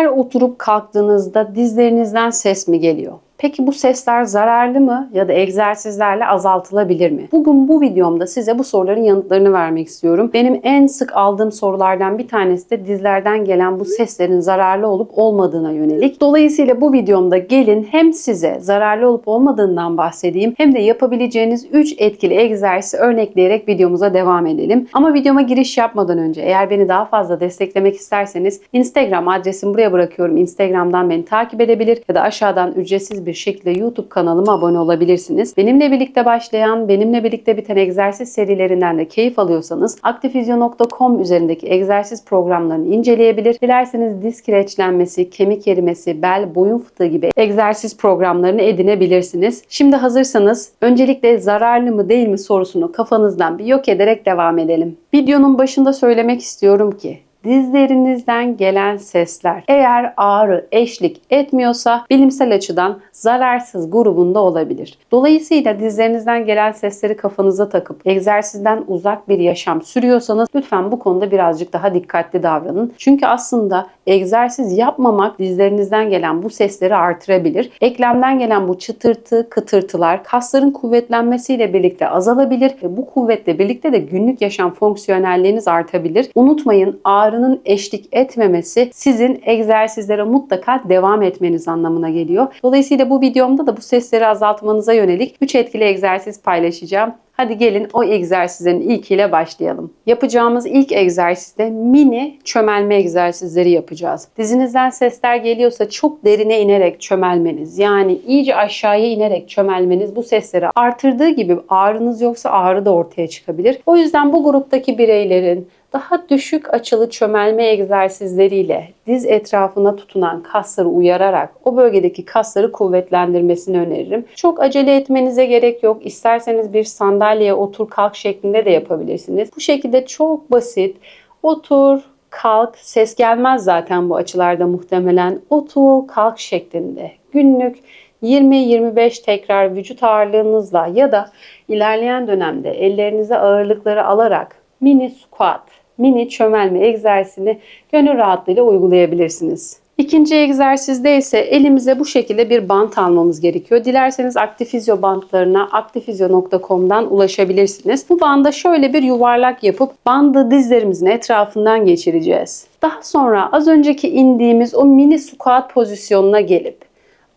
Her oturup kalktığınızda dizlerinizden ses mi geliyor? Peki bu sesler zararlı mı ya da egzersizlerle azaltılabilir mi? Bugün bu videomda size bu soruların yanıtlarını vermek istiyorum. Benim en sık aldığım sorulardan bir tanesi de dizlerden gelen bu seslerin zararlı olup olmadığına yönelik. Dolayısıyla bu videomda gelin hem size zararlı olup olmadığından bahsedeyim hem de yapabileceğiniz 3 etkili egzersiz örnekleyerek videomuza devam edelim. Ama videoma giriş yapmadan önce eğer beni daha fazla desteklemek isterseniz Instagram adresimi buraya bırakıyorum. Instagram'dan beni takip edebilir ya da aşağıdan ücretsiz bir şekilde YouTube kanalıma abone olabilirsiniz. Benimle birlikte başlayan, benimle birlikte biten egzersiz serilerinden de keyif alıyorsanız aktifizyo.com üzerindeki egzersiz programlarını inceleyebilir. Dilerseniz diz kireçlenmesi, kemik erimesi, bel, boyun fıtığı gibi egzersiz programlarını edinebilirsiniz. Şimdi hazırsanız öncelikle zararlı mı değil mi sorusunu kafanızdan bir yok ederek devam edelim. Videonun başında söylemek istiyorum ki dizlerinizden gelen sesler eğer ağrı eşlik etmiyorsa bilimsel açıdan zararsız grubunda olabilir. Dolayısıyla dizlerinizden gelen sesleri kafanıza takıp egzersizden uzak bir yaşam sürüyorsanız lütfen bu konuda birazcık daha dikkatli davranın. Çünkü aslında egzersiz yapmamak dizlerinizden gelen bu sesleri artırabilir. Eklemden gelen bu çıtırtı, kıtırtılar kasların kuvvetlenmesiyle birlikte azalabilir ve bu kuvvetle birlikte de günlük yaşam fonksiyonelliğiniz artabilir. Unutmayın, ağrının eşlik etmemesi sizin egzersizlere mutlaka devam etmeniz anlamına geliyor. Dolayısıyla bu videomda da bu sesleri azaltmanıza yönelik 3 etkili egzersiz paylaşacağım. Hadi gelin o egzersizlerin ilkiyle başlayalım. Yapacağımız ilk egzersizde mini çömelme egzersizleri yapacağız. Dizinizden sesler geliyorsa çok derine inerek çömelmeniz, yani iyice aşağıya inerek çömelmeniz bu sesleri artırdığı gibi ağrınız yoksa ağrı da ortaya çıkabilir. O yüzden bu gruptaki bireylerin daha düşük açılı çömelme egzersizleriyle diz etrafına tutunan kasları uyararak o bölgedeki kasları kuvvetlendirmesini öneririm. Çok acele etmenize gerek yok. İsterseniz bir sandalyeye otur kalk şeklinde de yapabilirsiniz. Bu şekilde çok basit otur kalk, ses gelmez zaten bu açılarda muhtemelen, otur kalk şeklinde günlük 20-25 tekrar vücut ağırlığınızla ya da ilerleyen dönemde ellerinize ağırlıkları alarak mini squat, mini çömelme egzersizini gönül rahatlığıyla uygulayabilirsiniz. İkinci egzersizde ise elimize bu şekilde bir bant almamız gerekiyor. Dilerseniz Aktifizyo bantlarına aktifizyo.com'dan ulaşabilirsiniz. Bu banda şöyle bir yuvarlak yapıp bandı dizlerimizin etrafından geçireceğiz. Daha sonra az önceki indiğimiz o mini squat pozisyonuna gelip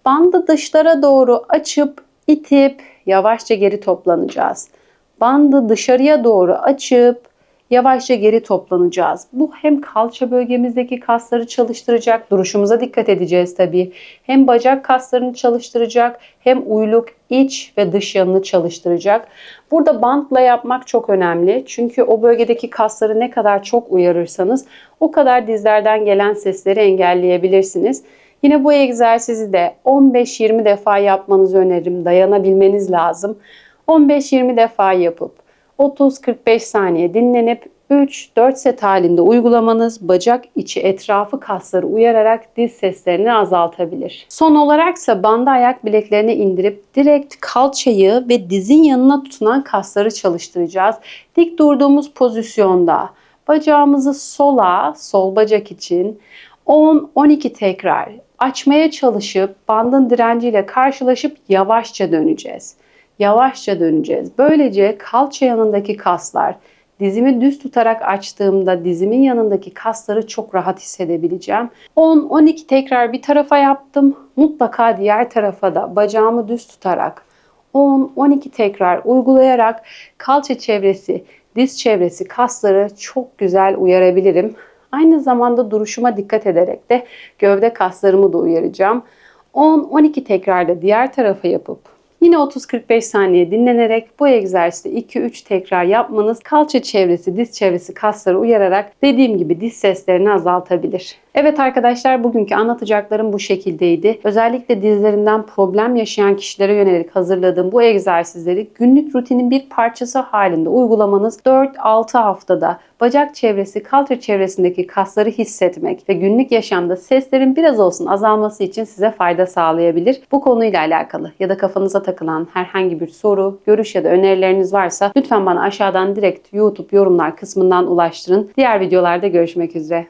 bandı dışlara doğru açıp itip yavaşça geri toplanacağız. Bandı dışarıya doğru açıp yavaşça geri toplanacağız. Bu hem kalça bölgemizdeki kasları çalıştıracak, duruşumuza dikkat edeceğiz tabii. Hem bacak kaslarını çalıştıracak, hem uyluk iç ve dış yanını çalıştıracak. Burada bantla yapmak çok önemli. Çünkü o bölgedeki kasları ne kadar çok uyarırsanız o kadar dizlerden gelen sesleri engelleyebilirsiniz. Yine bu egzersizi de 15-20 defa yapmanızı öneririm. Dayanabilmeniz lazım. 15-20 defa yapıp 30-45 saniye dinlenip 3-4 set halinde uygulamanız bacak içi etrafı kasları uyararak diz seslerini azaltabilir. Son olaraksa bandı ayak bileklerine indirip direkt kalçayı ve dizin yanına tutunan kasları çalıştıracağız. Dik durduğumuz pozisyonda bacağımızı sola, sol bacak için 10-12 tekrar açmaya çalışıp bandın direnciyle karşılaşıp yavaşça döneceğiz. Yavaşça döneceğiz. Böylece kalça yanındaki kaslar, dizimi düz tutarak açtığımda dizimin yanındaki kasları çok rahat hissedebileceğim. 10-12 tekrar bir tarafa yaptım. Mutlaka diğer tarafa da bacağımı düz tutarak 10-12 tekrar uygulayarak kalça çevresi, diz çevresi kasları çok güzel uyarabilirim. Aynı zamanda duruşuma dikkat ederek de gövde kaslarımı da uyaracağım. 10-12 tekrarda diğer tarafa yapıp yine 30-45 saniye dinlenerek bu egzersizi 2-3 tekrar yapmanız kalça çevresi, diz çevresi kasları uyararak dediğim gibi diz seslerini azaltabilir. Evet arkadaşlar, bugünkü anlatacaklarım bu şekildeydi. Özellikle dizlerinden problem yaşayan kişilere yönelik hazırladığım bu egzersizleri günlük rutinin bir parçası halinde uygulamanız 4-6 haftada bacak çevresi, kalça çevresindeki kasları hissetmek ve günlük yaşamda seslerin biraz olsun azalması için size fayda sağlayabilir. Bu konuyla alakalı ya da kafanıza takılan herhangi bir soru, görüş ya da önerileriniz varsa lütfen bana aşağıdan direkt YouTube yorumlar kısmından ulaştırın. Diğer videolarda görüşmek üzere.